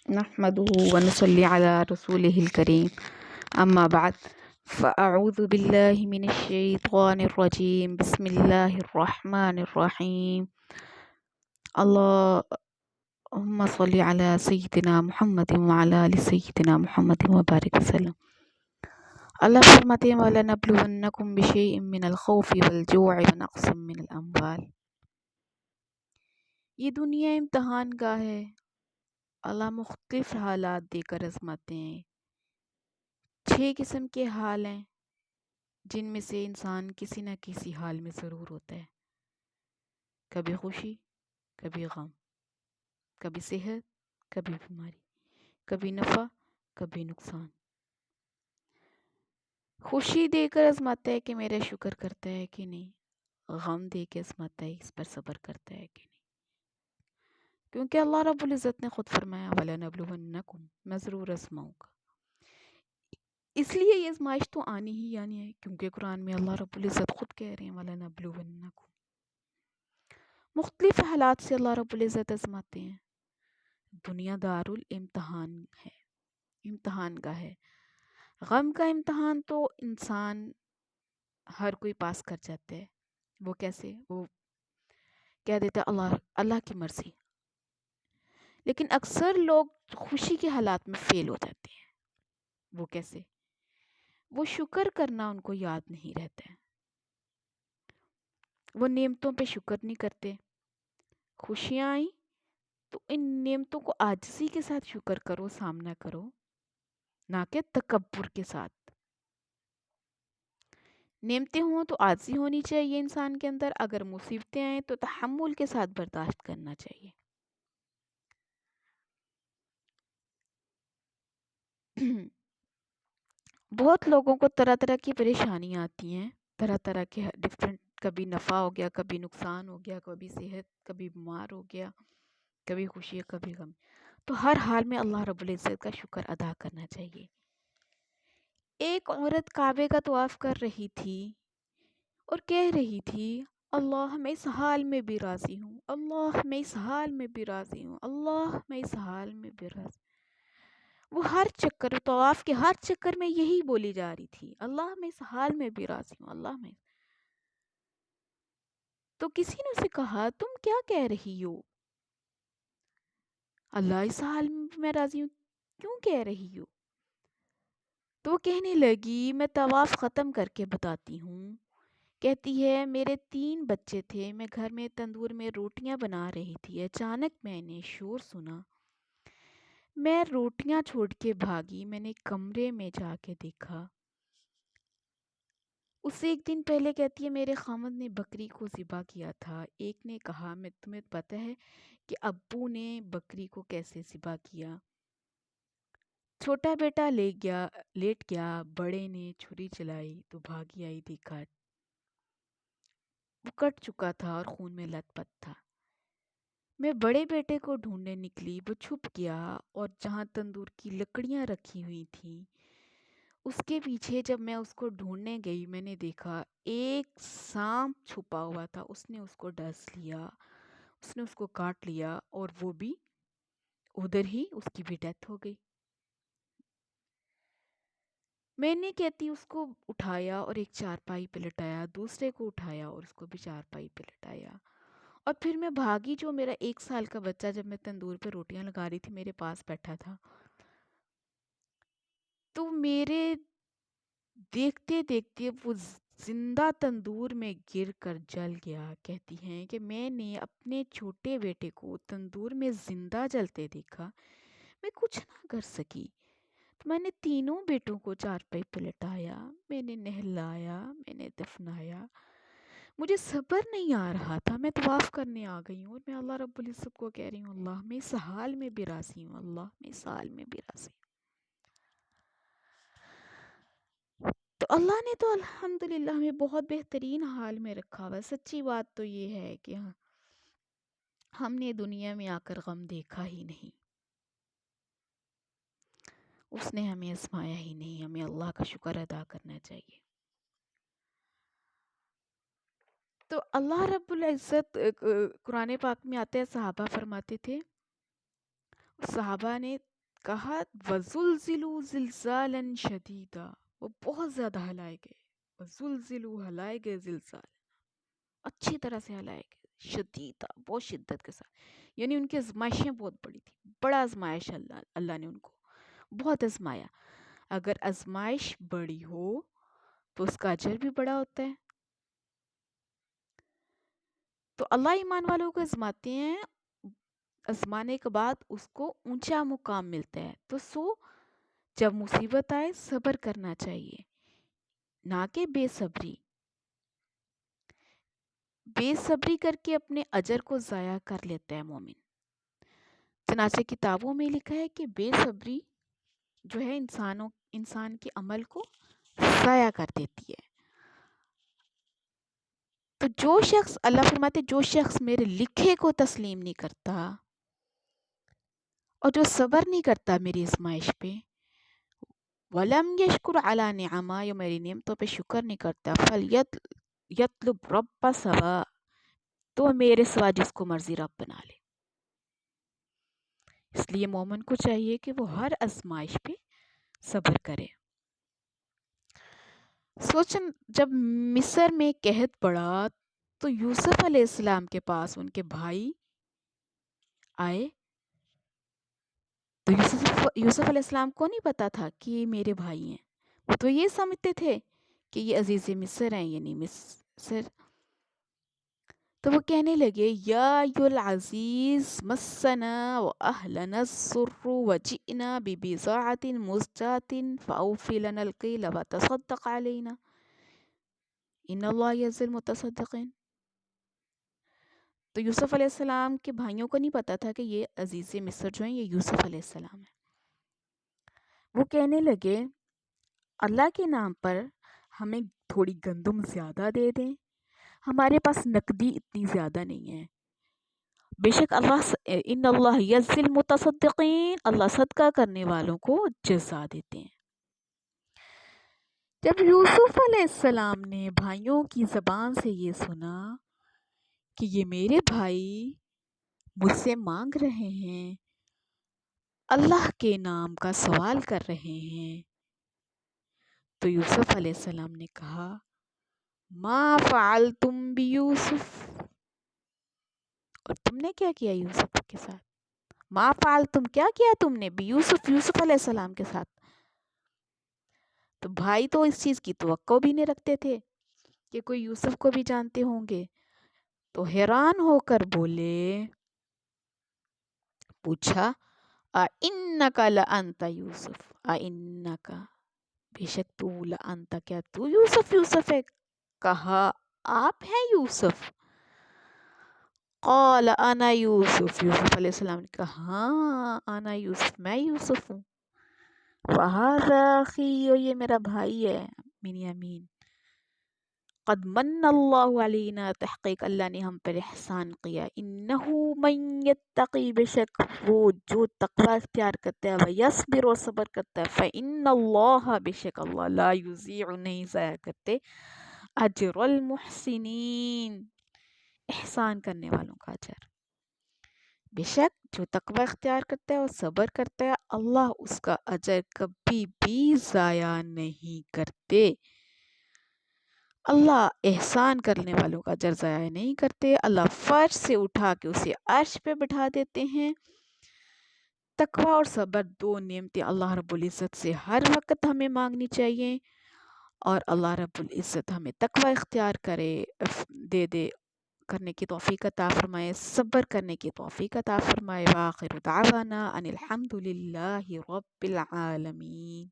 نحمده ونصلي على رسوله الكريم أما بعد فأعوذ بالله من الشيطان الرجيم بسم الله الرحمن الرحيم اللهم صل على سيدنا محمد وعلى آل سيدنا محمد وبارك وسلم۔ اللہ فرماتے ہیں وَلَنَبْلُوَنَّكُمْ بِشَيْءٍ مِّنَ الْخَوْفِ وَالْجُوعِ وَنَقْصٍ مِّنَ الْأَمْوَالِ۔ یہ دنیا امتحان گاہ ہے۔ اللہ مختلف حالات دے کر آزماتے ہیں۔ 6 قسم کے حال ہیں جن میں سے انسان کسی نہ کسی حال میں ضرور ہوتا ہے۔ کبھی خوشی، کبھی غم، کبھی صحت، کبھی بیماری، کبھی نفع، کبھی نقصان۔ خوشی دے کر آزماتا ہے کہ میرا شکر کرتا ہے کہ نہیں، غم دے کے آزماتا ہے اس پر صبر کرتا ہے کہ نہیں، کیونکہ اللہ رب العزت نے خود فرمایا وَلَنَبْلُوَنَّكُمْ، میں ضرور آزماؤں گا۔ اس لیے یہ آزمائش تو آنی ہی آنی ہے، کیونکہ قرآن میں اللہ رب العزت خود کہہ رہے ہیں وَلَنَبْلُوَنَّكُمْ۔ مختلف حالات سے اللہ رب العزت آزماتے ہیں۔ دنیا دار الامتحان ہے، امتحان کا ہے۔ غم کا امتحان تو انسان ہر کوئی پاس کر جاتا ہے۔ وہ کیسے؟ وہ کہہ دیتا ہے اللہ کی مرضی۔ لیکن اکثر لوگ خوشی کے حالات میں فیل ہو جاتے ہیں۔ وہ کیسے؟ وہ شکر کرنا ان کو یاد نہیں رہتا ہے۔ وہ نعمتوں پہ شکر نہیں کرتے۔ خوشیاں آئیں تو ان نعمتوں کو عاجزی کے ساتھ شکر کرو، سامنا کرو، نہ کہ تکبر کے ساتھ۔ نعمتیں ہوں تو عاجزی ہونی چاہیے انسان کے اندر، اگر مصیبتیں آئیں تو تحمل کے ساتھ برداشت کرنا چاہیے۔ بہت لوگوں کو طرح طرح کی پریشانیاں آتی ہیں، طرح طرح کے ڈفرینٹ، کبھی نفع ہو گیا، کبھی نقصان ہو گیا، کبھی صحت، کبھی بیمار ہو گیا، کبھی خوشی، کبھی غم۔ تو ہر حال میں اللہ رب العزت کا شکر ادا کرنا چاہیے۔ ایک عورت کعبے کا طواف کر رہی تھی اور کہہ رہی تھی اللہ میں اس حال میں بھی راضی ہوں، اللہ میں اس حال میں بھی راضی ہوں، اللہ میں اس حال میں بھی راضی۔ وہ ہر چکر، طواف کے ہر چکر میں یہی بولی جا رہی تھی اللہ میں اس حال میں بھی راضی ہوں، اللہ میں۔ تو کسی نے اسے کہا تم کیا کہہ رہی ہو؟ اللہ اس حال میں بھی میں راضی ہوں کیوں کہہ رہی ہو؟ تو وہ کہنے لگی میں طواف ختم کر کے بتاتی ہوں۔ کہتی ہے میرے 3 بچے تھے، میں گھر میں تندور میں روٹیاں بنا رہی تھی، اچانک میں نے شور سنا، میں روٹیاں چھوڑ کے بھاگی، میں نے کمرے میں جا کے دیکھا، اس سے 1 دن پہلے کہتی ہے میرے خامد نے بکری کو ذبح کیا تھا۔ ایک نے کہا میں تمہیں پتہ ہے کہ ابو نے بکری کو کیسے ذبح کیا؟ چھوٹا بیٹا لیٹ گیا، بڑے نے چھری چلائی تو بھاگی آئی، دیکھا وہ کٹ چکا تھا اور خون میں لت پت تھا۔ میں بڑے بیٹے کو ڈھونڈنے نکلی، وہ چھپ گیا اور جہاں تندور کی لکڑیاں رکھی ہوئی تھیں اس کے پیچھے جب میں اس کو ڈھونڈنے گئی، میں نے دیکھا ایک سانپ چھپا ہوا تھا، اس نے اس کو ڈس لیا، اس نے اس کو کاٹ لیا اور وہ بھی ادھر ہی اس کی بھی ڈیتھ ہو گئی۔ میں نے کہتی اس کو اٹھایا اور ایک چارپائی پہ لٹایا، دوسرے کو اٹھایا اور اس کو بھی چارپائی پہ لٹایا، اور پھر میں بھاگی۔ جو میرا 1 سال کا بچہ جب میں تندور پہ روٹیاں لگا رہی تھی میرے پاس بیٹھا تھا، تو میرے دیکھتے دیکھتے وہ زندہ تندور میں گر کر جل گیا۔ کہتی ہیں کہ میں نے اپنے چھوٹے بیٹے کو تندور میں زندہ جلتے دیکھا، میں کچھ نہ کر سکی، تو میں نے تینوں بیٹوں کو چارپائی پہ لٹایا، میں نے نہلایا، میں نے دفنایا، مجھے صبر نہیں آ رہا تھا، میں طواف کرنے آ گئی ہوں اور میں اللہ رب العزت کو کہہ رہی ہوں اللہ میں اس حال میں بھی راضی ہوں، اللہ میں اس حال میں بھی راضی ہوں۔ تو اللہ نے تو الحمدللہ ہمیں بہت بہترین حال میں رکھا ہوا ہے۔ سچی بات تو یہ ہے کہ ہم نے دنیا میں آ کر غم دیکھا ہی نہیں، اس نے ہمیں آزمایا ہی نہیں، ہمیں اللہ کا شکر ادا کرنا چاہیے۔ تو اللہ رب العزت قرآن پاک میں آتے ہیں، صحابہ فرماتے تھے، صحابہ نے کہا وَزُلْزِلُوا زِلْزَالًا شَدِيدًا، وہ بہت زیادہ ہلائے گئے. وَزُلْزِلُوا ہلائے گئے زلزال، اچھی طرح سے ہلائے گئے، شدیدہ بہت شدت کے ساتھ. یعنی ان کی آزمائشیں بہت بڑی تھی، بڑا آزمائش اللہ نے ان کو بہت آزمایا. اگر آزمائش بڑی ہو تو اس کا اجر بھی بڑا ہوتا ہے. تو اللہ ایمان والوں کو آزماتے ہیں، آزمانے کے بعد اس کو اونچا مقام ملتا ہے. تو جب مصیبت آئے صبر کرنا چاہیے، نہ کہ بے صبری. بے صبری کر کے اپنے اجر کو ضائع کر لیتا ہے مومن. چنانچہ کتابوں میں لکھا ہے کہ بے صبری جو ہے انسان کے عمل کو ضائع کر دیتی ہے. تو جو شخص، اللہ فرماتے جو شخص میرے لکھے کو تسلیم نہیں کرتا اور جو صبر نہیں کرتا میری آزمائش پہ، وَلَمْ يَشْكُرْ عَلَى نِعَمَا، جو میری نعمتوں پہ شکر نہیں کرتا، فَلْيَطْلُبْ رَبَّ سَوَا، تو میرے سوا جس کو مرضی رب بنا لے. اس لیے مومن کو چاہیے کہ وہ ہر آزمائش پہ صبر کرے. سوچن جب مصر میں قحط پڑا تو یوسف علیہ السلام کے پاس ان کے بھائی آئے. تو یوسف علیہ السلام کو نہیں پتا تھا کہ یہ میرے بھائی ہیں. وہ تو یہ سمجھتے تھے کہ یہ عزیز مصر ہیں، یعنی مصر. تو وہ کہنے لگے یا ایھا العزیز مسنا واہلنا الضر وجئنا ببضاعة مزجاة فاوفِ لنا الکیل وتصدق علینا ان اللہ یجزی المتصدقین. تو یوسف علیہ السلام کے بھائیوں کو نہیں پتا تھا کہ یہ عزیز مصر جو ہیں یہ یوسف علیہ السلام ہیں. وہ کہنے لگے اللہ کے نام پر ہمیں تھوڑی گندم زیادہ دے دیں، ہمارے پاس نقدی اتنی زیادہ نہیں ہے. بے شک اللہ ان اللہ یجزی المتصدقین، اللہ صدقہ کرنے والوں کو جزا دیتے ہیں. جب یوسف علیہ السلام نے بھائیوں کی زبان سے یہ سنا کہ یہ میرے بھائی مجھ سے مانگ رہے ہیں، اللہ کے نام کا سوال کر رہے ہیں، تو یوسف علیہ السلام نے کہا ما فعلتم بیوسف، اور تم نے کیا کیا یوسف کے ساتھ؟ ما فعلتم، کیا کیا تم نے بیوسف، یوسف علیہ السلام کے ساتھ؟ تو بھائی تو اس چیز کی توقع بھی نہیں رکھتے تھے کہ کوئی یوسف کو بھی جانتے ہوں گے. تو حیران ہو کر بولے، پوچھا اِنَّکَ لَأَنْتَ یوسف، اِنَّکَ، بے شک تو لَأَنْتَ، کیا تو یوسف ہے؟ کہا آپ ہیں یوسف؟ قال انا یوسف، یوسف علیہ السلام نے کہا ہاں انا یوسف، میں یوسف ہوں. وَهَذَا أَخِي، یہ میرا بھائی ہے بنیامین. قد من اللہ علینا، تحقیق اللہ نے ہم پر احسان کیا. انہو من یتقی، بے شک وہ جو تقوی اختیار کرتا ہے، ویصبر، اور صبر کرتا ہے، فإن اللہ، بے شک اللہ، لا یضیع، نہیں ضائع کرتے، اجر المحسنین، احسان کرنے والوں کا اجر. بے شک جو تقوی اختیار کرتا ہے اور صبر کرتا ہے، اللہ اس کا اجر کبھی بھی ضائع نہیں کرتے. اللہ احسان کرنے والوں کا اجر ضائع نہیں کرتے. اللہ فرش سے اٹھا کے اسے عرش پہ بٹھا دیتے ہیں. تقوی اور صبر دو نعمتیں اللہ رب العزت سے ہر وقت ہمیں مانگنی چاہیے، اور اللہ رب العزت ہمیں تقوی اختیار دے کرنے کی توفیق عطا فرمائے، صبر کرنے کی توفیق عطا فرمائے. وآخر دعوانا ان الحمد للہ رب العالمین.